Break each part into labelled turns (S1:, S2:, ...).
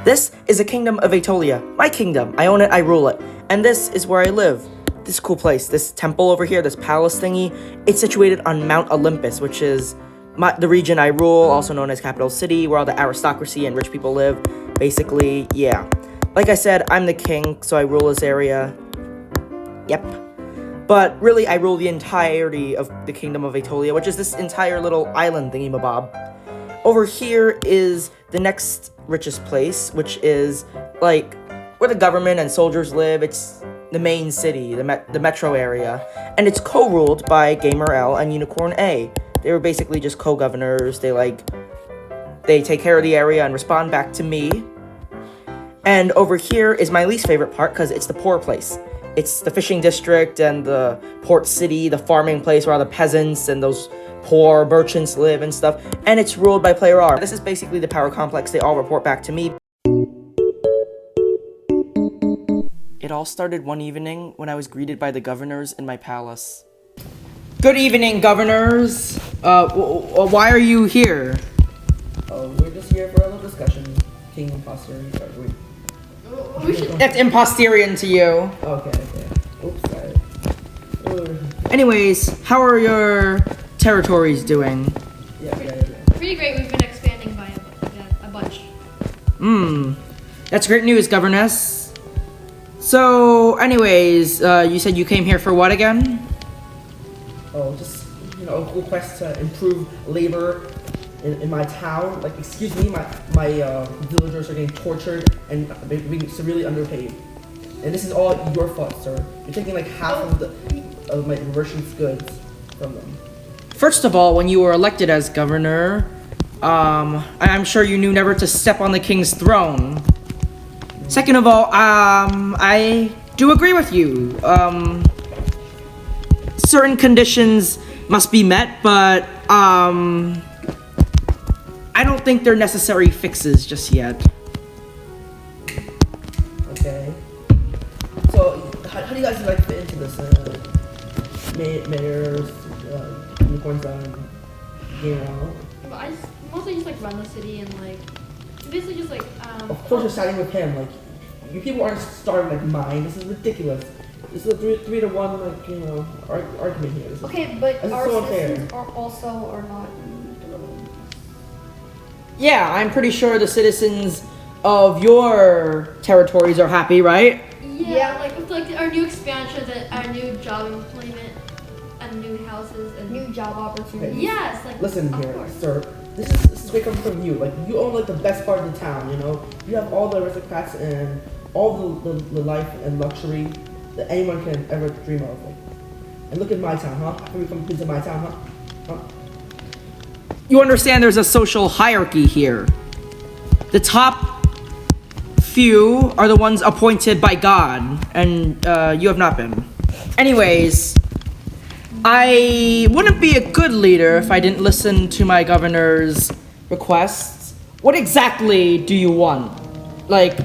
S1: This is a kingdom of Aetolia. My kingdom. I own it, I rule it. And this is where I live. This cool place. This temple over here, this palace thingy, it's situated on Mount Olympus, which is the region I rule, also known as Capital City, where all the aristocracy and rich people live. Basically, yeah. Like I said, I'm the king, so I rule this area. Yep. But really, I rule the entirety of the kingdom of Aetolia, which is this entire little island thingy-mabob. Over here is the next richest place, which is, like, where the government and soldiers live. It's the main city, the metro area. And it's co-ruled by Gamer L and Unicorn A. They were basically just co-governors. They take care of the area and respond back to me. And over here is my least favorite part, because it's the poor place. It's the fishing district and the port city, the farming place where all the peasants and those poor merchants live and stuff. And it's ruled by Player R. This is basically the power complex. They all report back to me. It all started one evening when I was greeted by the governors in my palace. Good evening, governors. Why are you here?
S2: Oh, we're just here for a little discussion. King Imposter.
S1: That's imposterian to you.
S2: Okay. Oops, sorry.
S1: Anyways, how are your territories doing?
S2: Yeah.
S3: Pretty great. We've been expanding by a bunch.
S1: That's great news, governess. So, anyways, you said you came here for what again?
S2: Oh, just, a request to improve labor in my town. Like, excuse me, my villagers are getting tortured and being severely underpaid. And this is all your fault, sir. You're taking like half of my merchants' goods from them.
S1: First of all, when you were elected as governor, I'm sure you knew never to step on the king's throne. Second of all, I do agree with you. Certain conditions must be met, but I don't think they're necessary fixes just yet.
S2: Okay. So, how do you guys like fit into this? Mayors, Unicorn's Gamer.
S3: But I mostly just like run the city and like basically just like
S2: Of course you're siding with him. Like, you people aren't starting like mine. This is ridiculous. This is a 3-to-1 argument here.
S3: Okay, but
S2: this
S3: our
S2: so
S3: citizens are not.
S1: Yeah, I'm pretty sure the citizens of your territories are happy, right?
S3: Yeah, like with like our new expansions and our new job employment and new houses and
S4: New job opportunities.
S2: Okay.
S3: yes, like
S2: Listen
S3: of
S2: here,
S3: course.
S2: sir. This is great coming from you. Like, you own like the best part of the town. You have all the aristocrats and all the life and luxury that anyone can ever dream of. Like, and look at my town, huh? Can we come visit my town, huh?
S1: You understand there's a social hierarchy here. The top few are the ones appointed by God, and you have not been. Anyways, I wouldn't be a good leader if I didn't listen to my governor's requests. What exactly do you want? Like,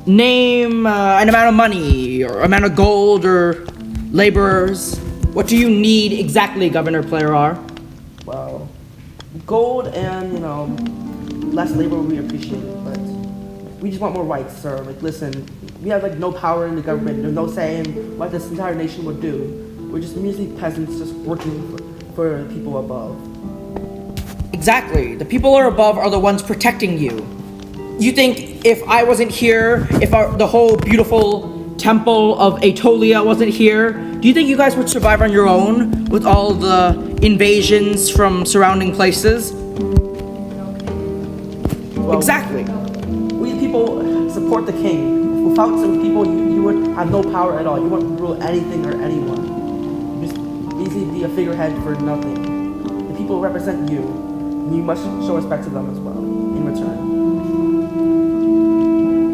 S1: name an amount of money, or amount of gold, or laborers. What do you need exactly, Governor Player R?
S2: Well, gold and less labor we appreciate, but we just want more rights, sir. Like, listen, we have like no power in the government. There's no say in what this entire nation would do. We're just merely peasants just working for the people above.
S1: Exactly. The people are above are the ones protecting you. You think if I wasn't here, if the whole beautiful temple of Aetolia wasn't here, do you think you guys would survive on your own with all the invasions from surrounding places?
S2: Well,
S1: Exactly.
S2: we people support the king. Without some people, you would have no power at all. You wouldn't rule anything or anyone. You just easily be a figurehead for nothing. The people represent you, and you must show respect to them as well in return.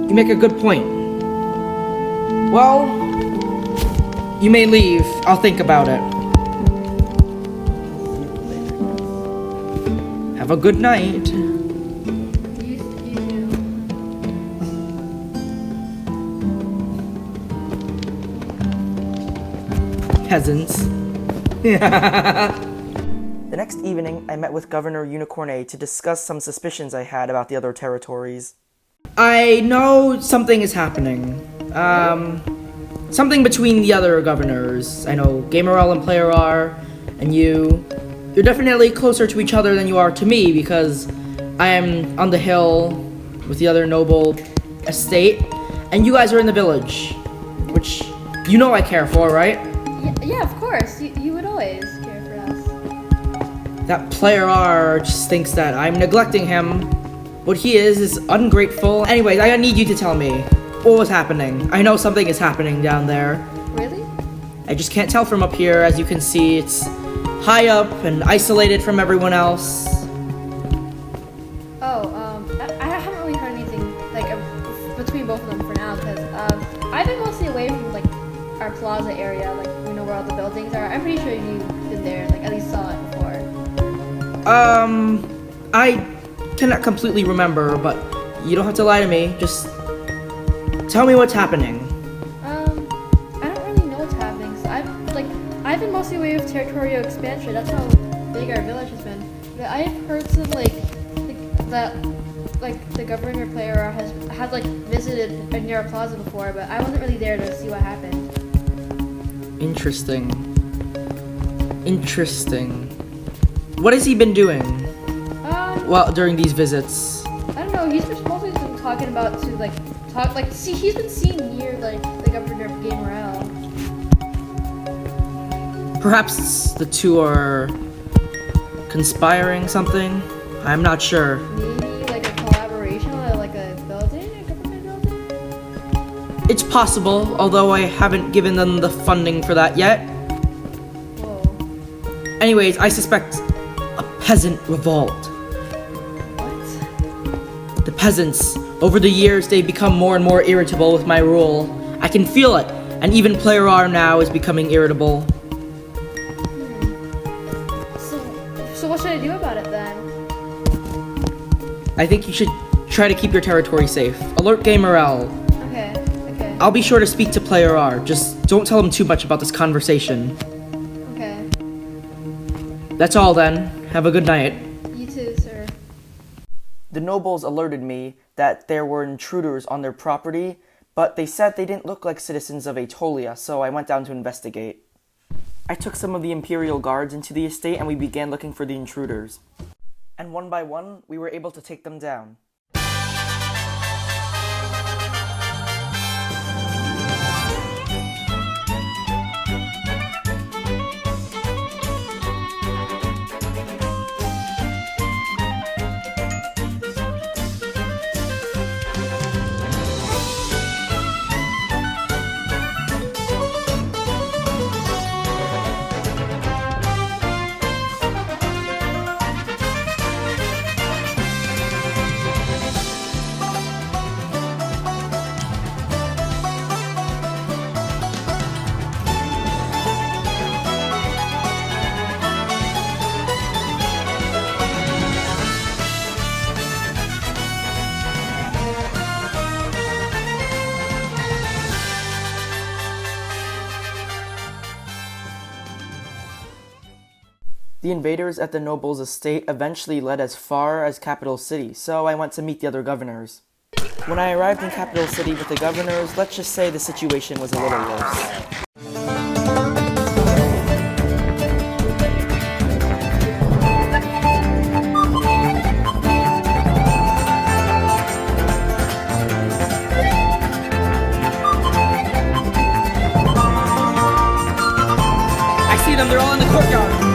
S1: You make a good point. Well, you may leave. I'll think about it. Have a good night.
S3: You do.
S1: Peasants. The next evening, I met with Governor Unicorn A to discuss some suspicions I had about the other territories. I know something is happening. Something between the other governors. I know Gamerel and Player R, and you. You're definitely closer to each other than you are to me because I am on the hill with the other noble estate, and you guys are in the village, which you know I care for, right?
S4: Yeah, of course. You would always care for us.
S1: That Player R just thinks that I'm neglecting him. What he is ungrateful. Anyways, I need you to tell me what was happening. I know something is happening down there.
S4: Really?
S1: I just can't tell from up here. As you can see, it's high up and isolated from everyone else.
S4: I haven't really heard anything like between both of them for now because I've been mostly away from like our plaza area, like you know where all the buildings are. I'm pretty sure you've been there, like at least saw it before.
S1: I cannot completely remember, but you don't have to lie to me. Just tell me what's happening.
S4: I don't really know what's happening. So I've been mostly away with territorial expansion. That's how big our village has been. But I've heard some that the governor player had like visited near our plaza before, but I wasn't really there to see what happened.
S1: Interesting. What has he been doing? Well, during these visits.
S4: I don't know. He's supposed to been talking about he's been seen near like the governor of Game Morale.
S1: Perhaps the two are conspiring something? I'm not sure.
S4: Maybe like a collaboration or like a government building?
S1: It's possible, although I haven't given them the funding for that yet.
S4: Whoa.
S1: Anyways, I suspect a peasant revolt.
S4: What?
S1: The peasants, over the years, they've become more and more irritable with my rule. I can feel it, and even Player R now is becoming irritable.
S4: So what should I do about it then?
S1: I think you should try to keep your territory safe. Alert Gamerel.
S4: Okay.
S1: I'll be sure to speak to Player R. Just don't tell him too much about this conversation.
S4: Okay.
S1: That's all then. Have a good night.
S4: You too, sir.
S1: The nobles alerted me that there were intruders on their property, but they said they didn't look like citizens of Atolia, so I went down to investigate. I took some of the Imperial guards into the estate and we began looking for the intruders. And one by one, we were able to take them down. The invaders at the noble's estate eventually led as far as Capital City, so I went to meet the other governors. When I arrived in Capital City with the governors, let's just say the situation was a little worse. I see them, they're all in the courtyard.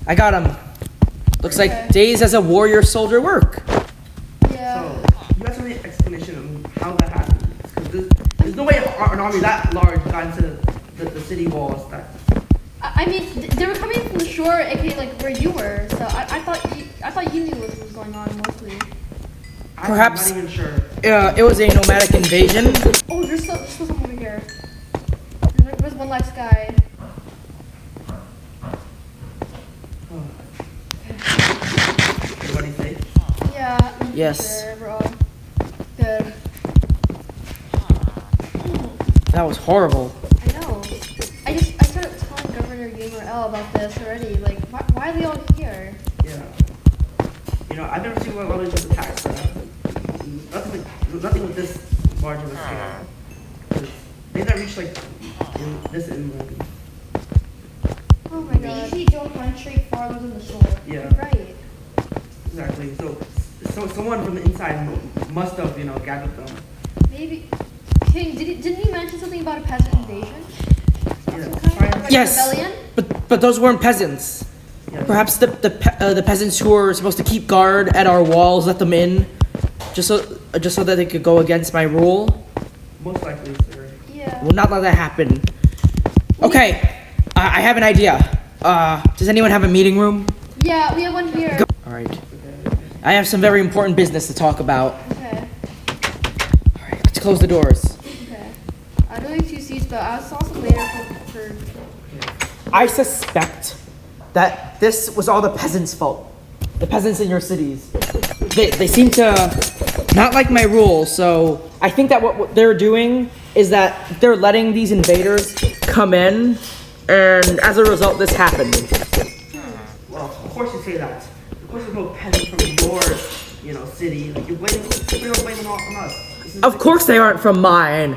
S1: I got him. Looks
S4: Okay.
S1: like days as a warrior soldier work.
S4: Yeah.
S2: So, you guys have any explanation on how that happened? Because there's no way an army that large got into the city walls.
S4: I mean, they were coming from the shore, aka like where you were. So I thought you knew what was going on mostly.
S1: Perhaps-
S2: I'm not even sure.
S1: It was a nomadic invasion.
S4: Oh, there's still someone over here. There's one last guy.
S2: Everybody safe?
S4: Yeah. I'm
S1: Yes.
S4: Sure, we're all good.
S1: That was horrible.
S4: I know. I started telling Governor Gamer L about this already. Like, why are they all here?
S2: Yeah. You know, I've never seen one of these attacks. Nothing with this large of a scale. 'Cause they not reach like this inland.
S4: Oh my
S5: They
S4: god.
S5: usually don't penetrate farther than the shore.
S2: Yeah.
S4: Right.
S2: Exactly. So someone from the inside must have, gathered them.
S4: Maybe. King, didn't you mention something about a peasant invasion?
S2: Yeah.
S4: Like
S1: Yes.
S4: a rebellion?
S1: But those weren't peasants.
S2: Yeah.
S1: Perhaps the peasants who were supposed to keep guard at our walls let them in, just so that they could go against my rule.
S2: Most likely, sir.
S4: Yeah.
S1: Will not let that happen. Okay, I have an idea. Does anyone have a meeting room?
S4: Yeah, we have one here.
S1: All right. I have some very important business to talk about.
S4: Okay.
S1: All right, let's close the doors.
S4: Okay. I know these two seats, but I saw some later for
S1: I suspect that this was all the peasants' fault. The peasants in your cities. They seem to not like my rule, so I think that what they're doing is that they're letting these invaders come in, and as a result, this happened.
S2: Well, of course you say that. Of course there's no peasant from your, city. Like you're blaming it all on us. This is
S1: Of course they aren't from mine.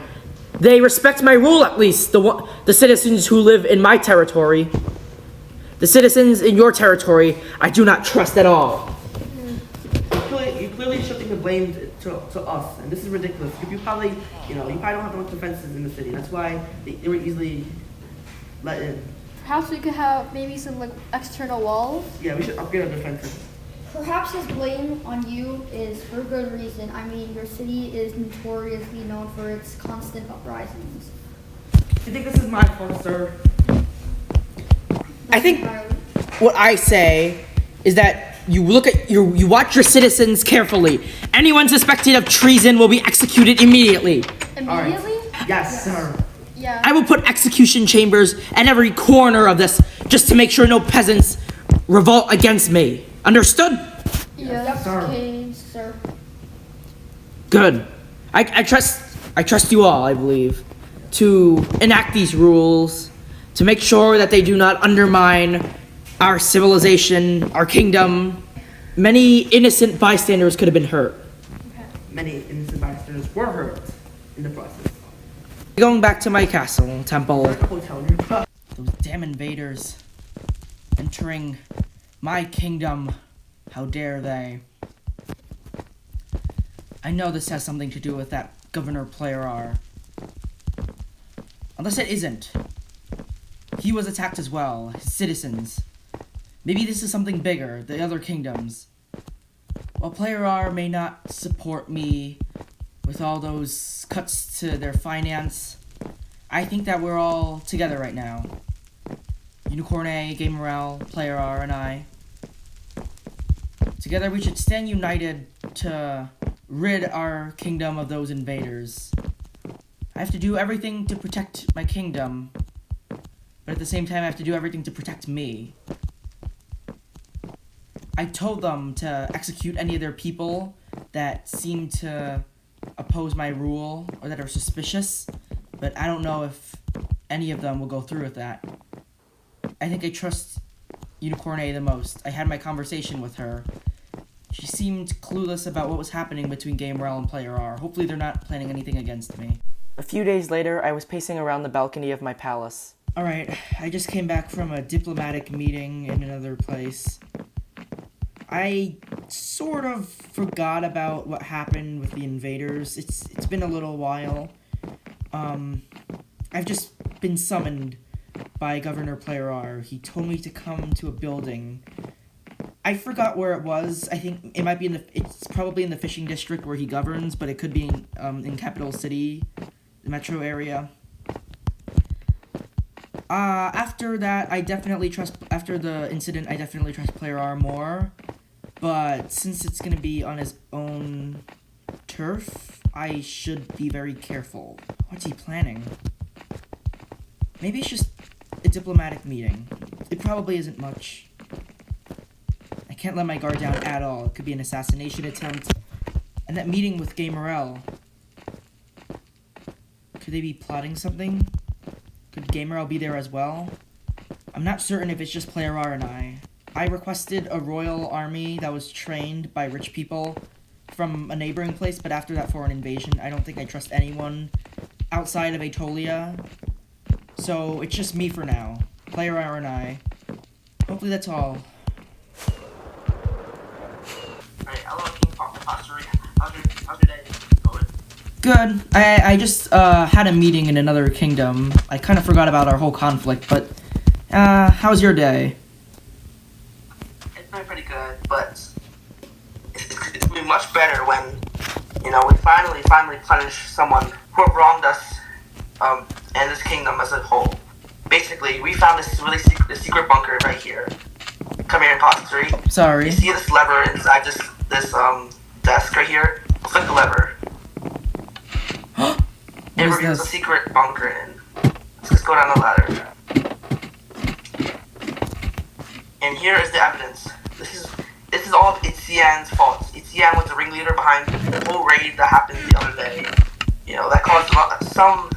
S1: They respect my rule at least, the citizens who live in my territory. The citizens in your territory, I do not trust at all.
S2: You're clearly shifting the blame to us, and this is ridiculous. You probably don't have much defenses in the city. That's why they were easily let in.
S4: Perhaps we could have maybe some like external walls.
S2: Yeah, we should upgrade our defenses.
S5: Perhaps his blame on you is for good reason. I mean, your city is notoriously known for its constant uprisings.
S2: You think this is my fault, sir?
S1: I think what I say is that you watch your citizens carefully. Anyone suspected of treason will be executed immediately.
S4: Immediately?
S2: Yes, sir.
S4: Yeah.
S1: I will put execution chambers at every corner of this just to make sure no peasants revolt against me. Understood?
S4: Yes,
S2: sir.
S4: King.
S5: Sir,
S1: Good. I trust you all, I believe, to enact these rules, to make sure that they do not undermine our civilization, our kingdom. Many innocent bystanders could have been hurt.
S2: Many innocent bystanders were hurt in the process.
S1: Going back to my castle, temple.
S2: We're at the hotel nearby.
S1: Those damn invaders entering my kingdom. How dare they? I know this has something to do with that Governor Player R. Unless it isn't. He was attacked as well, his citizens. Maybe this is something bigger, the other kingdoms. While Player R may not support me with all those cuts to their finance, I think that we're all together right now. Unicorn A, Game Morale, Player R, and I. Together we should stand united to rid our kingdom of those invaders. I have to do everything to protect my kingdom, but at the same time I have to do everything to protect me. I told them to execute any of their people that seem to oppose my rule or that are suspicious, but I don't know if any of them will go through with that. I think I trust Unicorn A the most. I had my conversation with her. She seemed clueless about what was happening between Game Morale and Player R. Hopefully they're not planning anything against me. A few days later, I was pacing around the balcony of my palace. Alright, I just came back from a diplomatic meeting in another place. I sort of forgot about what happened with the invaders. It's been a little while. I've just been summoned by Governor Player R. He told me to come to a building. I forgot where it was. I think it might be it's probably in the fishing district where he governs, but it could be in Capital City, the metro area. After that, after the incident, I definitely trust Player R more. But since it's gonna be on his own turf, I should be very careful. What's he planning? Maybe it's just a diplomatic meeting. It probably isn't much. I can't let my guard down at all. It could be an assassination attempt. And that meeting with Gay Morel. Could they be plotting something? Could Gay Morel be there as well? I'm not certain if it's just Player R and I. I requested a royal army that was trained by rich people from a neighboring place, but after that foreign invasion, I don't think I trust anyone outside of Aetolia. So it's just me for now. Player R and I. Hopefully that's all.
S2: How's your day going?
S1: Good. I just had a meeting in another kingdom. I kind of forgot about our whole conflict, but how's your day?
S2: It's been pretty good, but it's been much better when, we finally punish someone who have wronged us, and this kingdom as a whole. Basically, we found this really secret bunker right here. Come here, imposter.
S1: Sorry.
S2: You see this lever inside this desk right here? Flick the lever. It reveals a secret bunker in. Let's just go down the ladder. And here is the evidence. This is all of Etienne's fault. Etienne was the ringleader behind the whole raid that happened the other day. That caused some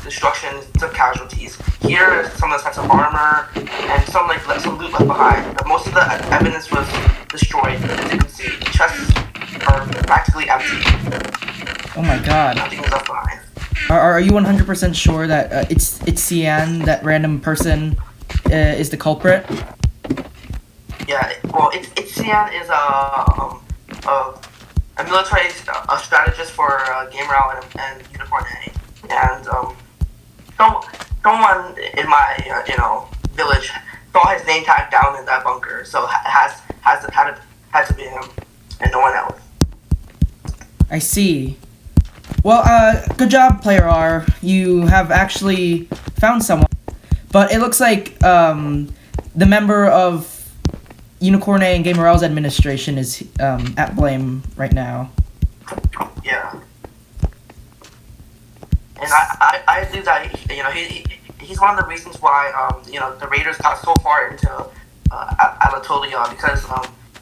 S2: destruction, some casualties. Here is some of the sets of armor and some loot left behind. But most of the evidence was destroyed. As you can see, the chests are practically empty.
S1: Oh my god.
S2: Nothing was left behind.
S1: Are you 100% sure that it's Cian, that random person, is the culprit?
S2: Yeah, well, Etienne is a military strategist for Gay Morel and Unicorn A. And someone in my village saw his name tag down in that bunker, so had to be him and no one else.
S1: I see. Well, good job, Player R. You have actually found someone. But it looks like the member of Unicorn A and Gay Morel's administration is at blame right now.
S2: Yeah. And I believe that he's one of the reasons why the Raiders got so far into Anatolia, because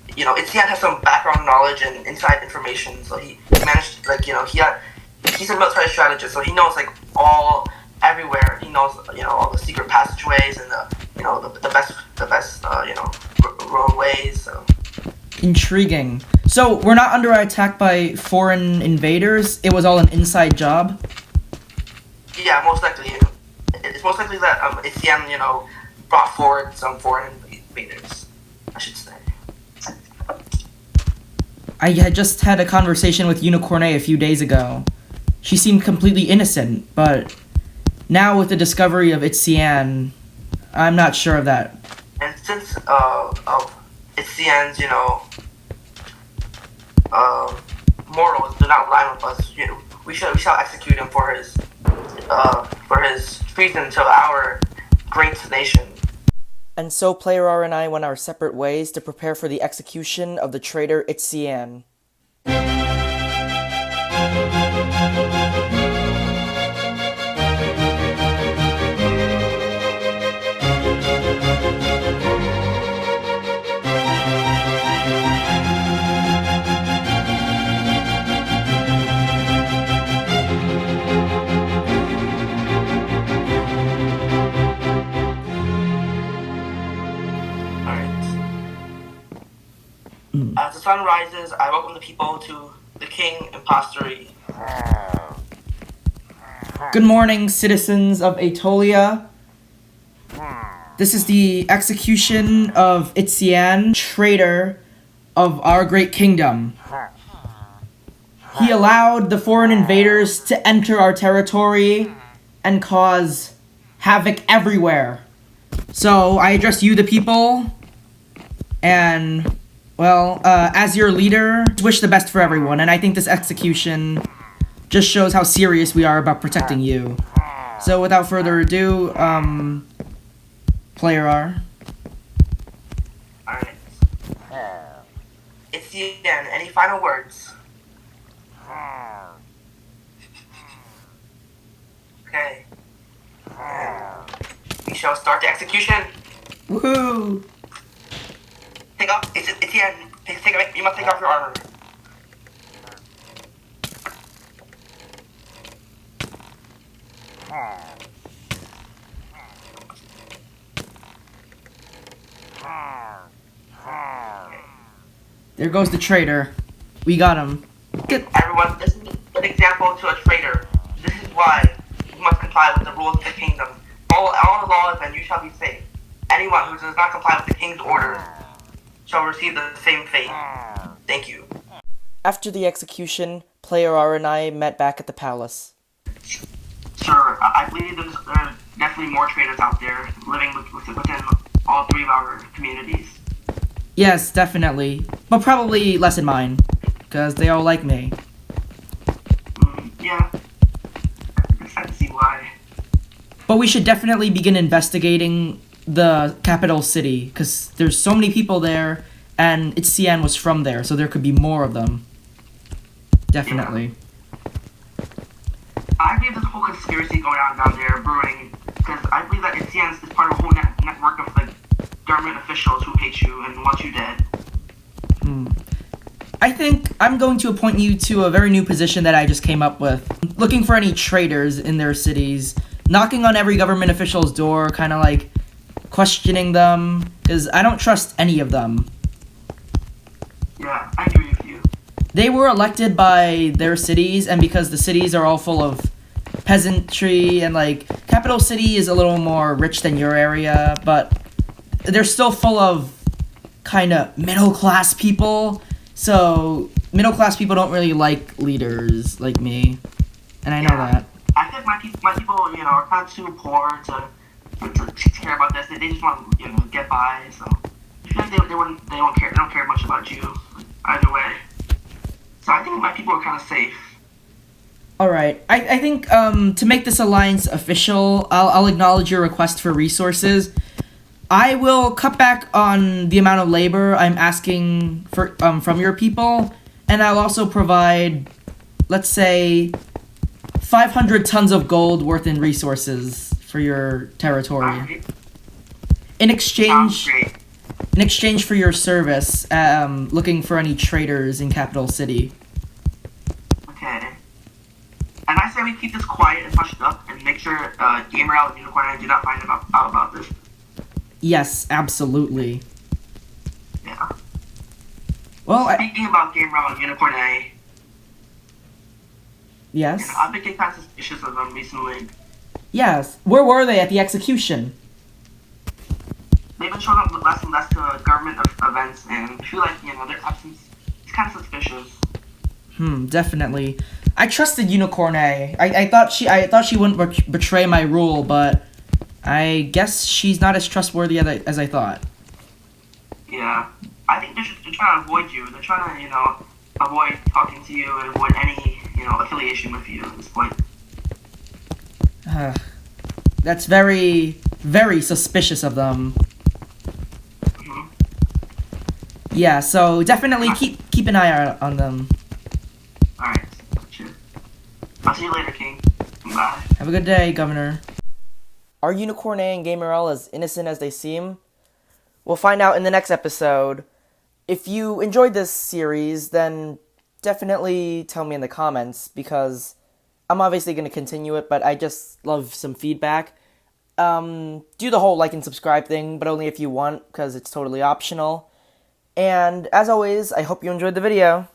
S2: Etienne has some background knowledge and inside information, so he managed he's a military strategist, so he knows everywhere. He knows all the secret passageways and the best roadways. So.
S1: Intriguing. So we're not under attack by foreign invaders. It was all an inside job.
S2: Yeah, most likely. It's most likely that Etienne, brought forward some foreign invaders, I should say.
S1: I had just had a conversation with Unicorn A few days ago. She seemed completely innocent, but now with the discovery of Etienne, I'm not sure of that.
S2: And since Etienne's, morals do not align with us, we shall execute him for his treason to our great nation.
S1: And so Player R and I went our separate ways to prepare for the execution of the traitor Etienne.
S2: As the sun rises, I welcome the people to the King Impostery.
S1: Good morning, citizens of Aetolia. This is the execution of Etienne, traitor of our great kingdom. He allowed the foreign invaders to enter our territory and cause havoc everywhere. So I address you, the people, and, well, as your leader, wish the best for everyone, and I think this execution just shows how serious we are about protecting you. So without further ado, Player R.
S2: Alright. It's the end. Any final words? Okay. We shall start the execution.
S1: Woohoo!
S2: Take off. It's the end. You must take off your armor.
S1: There goes the traitor. We got him.
S2: Everyone, this is an example to a traitor. This is why you must comply with the rules of the kingdom. Follow all the laws and you shall be safe. Anyone who does not comply with the king's orders shall receive the same fate. Thank you.
S1: After the execution, Player R and I met back at the palace.
S2: Sir, I believe there are definitely more traitors out there living within all three of our communities.
S1: Yes, definitely. But probably less in mine, because they all like me.
S2: Yeah. I can see why.
S1: But we should definitely begin investigating the capital city, because there's so many people there, and Cian was from there, so there could be more of them. Definitely.
S2: Yeah. I believe there's a whole conspiracy going on down there brewing, because I believe that Cian is part of a whole network of like government officials who hate you and want you dead.
S1: I think I'm going to appoint you to a very new position that I just came up with. Looking for any traitors in their cities, knocking on every government official's door, kind of like questioning them, because I don't trust any of them.
S2: Yeah, I agree with you.
S1: They were elected by their cities, and because the cities are all full of peasantry, and like, capital city is a little more rich than your area, but they're still full of kind of middle-class people, so middle-class people don't really like leaders like me, and I know that.
S2: I think my people, are kind of too poor to care about this. They just want to, get by. So I feel like they don't care much about you either way. So I think my people are kind of safe.
S1: All right, I think to make this alliance official, I'll acknowledge your request for resources. I will cut back on the amount of labor I'm asking for from your people, and I'll also provide, let's say, 500 tons of gold worth in resources for your territory.
S2: Right.
S1: In
S2: Sounds great.
S1: exchange for your service, looking for any traitors in Capital City.
S2: Okay. And I say we keep this quiet and hushed up and make sure Gamer Out and Unicorn and I do not find out about this.
S1: Yes, absolutely.
S2: Yeah.
S1: Well,
S2: Speaking about Gamer Out and Unicorn and I,
S1: yes.
S2: I've been getting kind of suspicious of them recently.
S1: Yes. Where were they at the execution?
S2: They've been showing up less and less to government events, and I feel like, their absence is kind of suspicious.
S1: Definitely. I trusted Unicorn A. I thought she wouldn't betray my rule, but I guess she's not as trustworthy as I thought.
S2: Yeah. I think they're trying to avoid you. They're trying to, avoid talking to you and avoid any, affiliation with you at this point.
S1: That's very, very suspicious of them.
S2: Mm-hmm.
S1: Yeah, so definitely keep an eye out on them.
S2: Alright. Sure. I'll see you later, King. Bye.
S1: Have a good day, Governor. Are Unicorn A and Gamer L as innocent as they seem? We'll find out in the next episode. If you enjoyed this series, then definitely tell me in the comments, because I'm obviously going to continue it, but I just love some feedback. Do the whole like and subscribe thing, but only if you want, because it's totally optional. And as always, I hope you enjoyed the video.